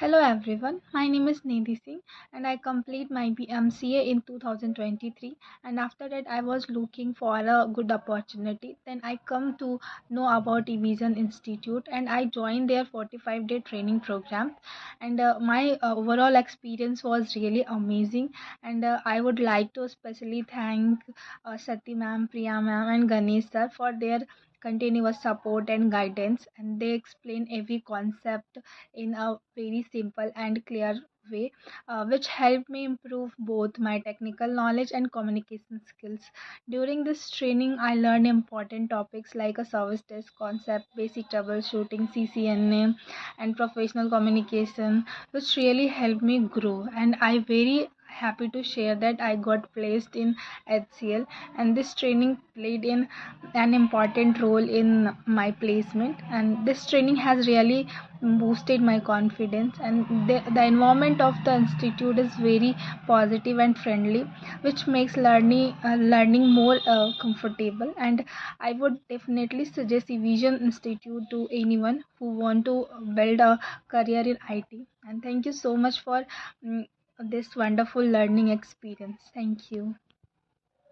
Hello everyone, my name is Nidhi Singh and I complete my BMCA in 2023, and after that I was looking for a good opportunity. Then I come to know about Evision Institute and I joined their 45-day training program, and my overall experience was really amazing. And I would like to especially thank Sati ma'am, Priya ma'am and Ganesh sir for their continuous support and guidance, and they explain every concept in a very simple and clear way, which helped me improve both my technical knowledge and communication skills. During this training, I learned important topics like a service desk concept, basic troubleshooting, CCNA, and professional communication, which really helped me grow. And I very happy to share that I got placed in HCL, and this training played in an important role in my placement. And this training has really boosted my confidence, and the environment of the institute is very positive and friendly, which makes learning more comfortable. And I would definitely suggest Vision Institute to anyone who want to build a career in IT. And thank you so much for this wonderful learning experience. Thank you.